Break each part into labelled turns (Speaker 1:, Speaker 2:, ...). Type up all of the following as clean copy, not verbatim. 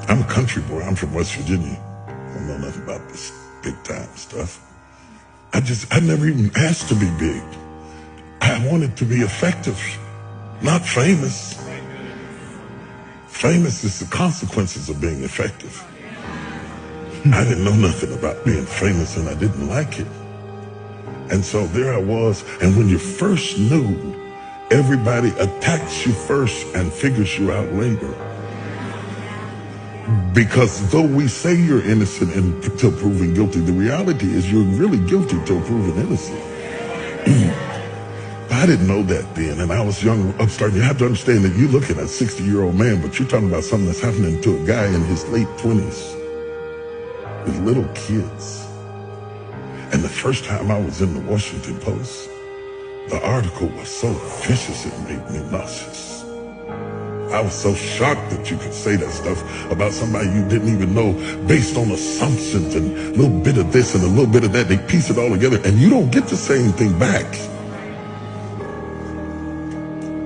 Speaker 1: I'm a country boy. I'm from West Virginia. I don't know nothing about this big time stuff. I never even asked to be big. I wanted to be effective, not famous. Famous is the consequences of being effective. I didn't know nothing about being famous, and I didn't like it. And so there I was, and when you first knew, everybody attacks you first and figures you out later. Because though we say you're innocent until proven guilty, the reality is you're really guilty till proven innocent. I didn't know that then, and I was young, upstart. You have to understand that you're looking at a 60-year-old man, but you're talking about something that's happening to a guy in his late 20s with little kids. And the first time I was in the Washington Post, the article was so vicious it made me nauseous. I was so shocked that you could say that stuff about somebody you didn't even know based on assumptions and a little bit of this and a little bit of that. They piece it all together, and you don't get the same thing back.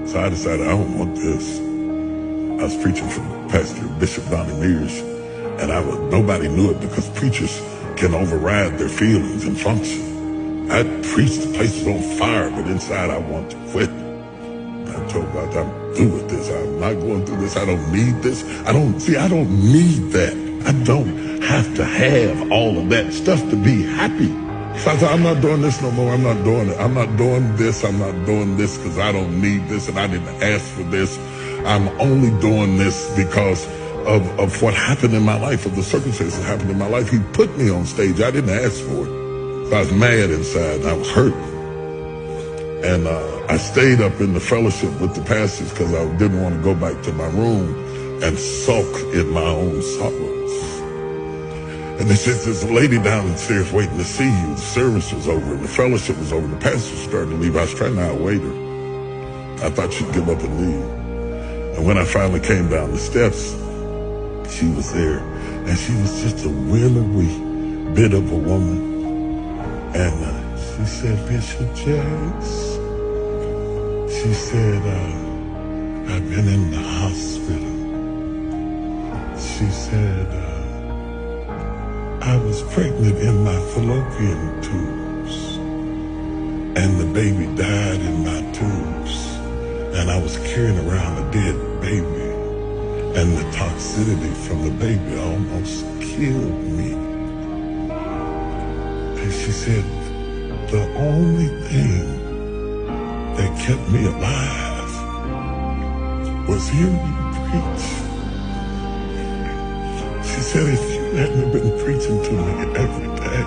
Speaker 1: So I decided I don't want this. I was preaching for Pastor Bishop Donnie Mears, and nobody knew it because preachers can override their feelings and function. I preached, the place was on fire, but inside I want to quit. I told God, I'm through with this. I'm not going through this. I don't need this. I don't need that. I don't have to have all of that stuff to be happy. So I thought, I'm not doing this no more. I'm not doing it. I'm not doing this. I'm not doing this because I don't need this and I didn't ask for this. I'm only doing this because of what happened in my life, of the circumstances that happened in my life. He put me on stage. I didn't ask for it. So I was mad inside and I was hurt. And I stayed up in the fellowship with the pastors because I didn't want to go back to my room and sulk in my own sorrows. And they said, there's a lady downstairs waiting to see you. The service was over and the fellowship was over. The pastor started to leave. I was trying to outwait her. I thought she'd give up and leave. And when I finally came down the steps, she was there. And she was just a willowy bit of a woman. And she said, Bishop Jakes, she said, I've been in the hospital. She said, I was pregnant in my fallopian tubes, and the baby died in my tubes, and I was carrying around a dead baby, and the toxicity from the baby almost killed me. And she said, the only thing that kept me alive was hearing you preach. She said, if you hadn't been preaching to me every day,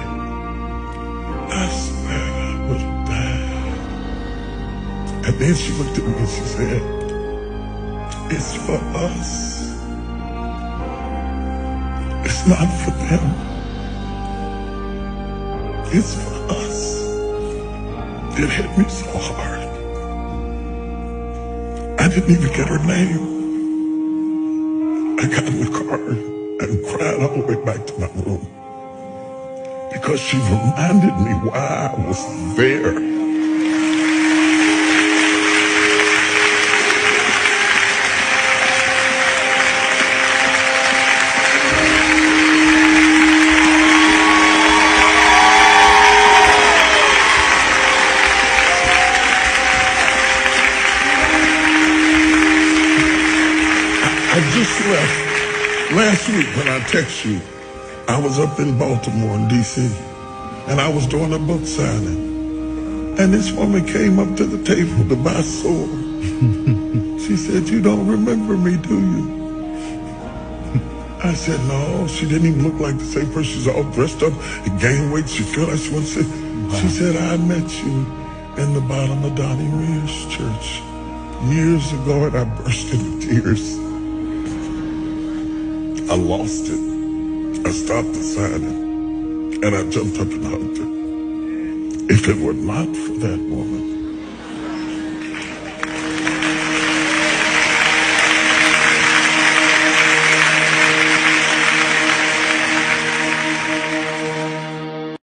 Speaker 1: I swear I would have died. And then she looked at me and she said, it's for us. It's not for them. It's for us. It hit me so hard. I didn't even get her name. I got in the car and cried all the way back to my room because she reminded me why I was there. I just left. Last week when I text you, I was up in Baltimore in D.C. and I was doing a book signing. And this woman came up to the table to buy sword. She said, you don't remember me, do you? I said, no. She didn't even look like the same person. She's all dressed up and gained weight. She felt like she wanted to say. She said, I met you in the bottom of Donnie Mears church years ago, and I burst into tears. I lost it. I stopped the signing, and I jumped up and hugged her. If it were not for that woman,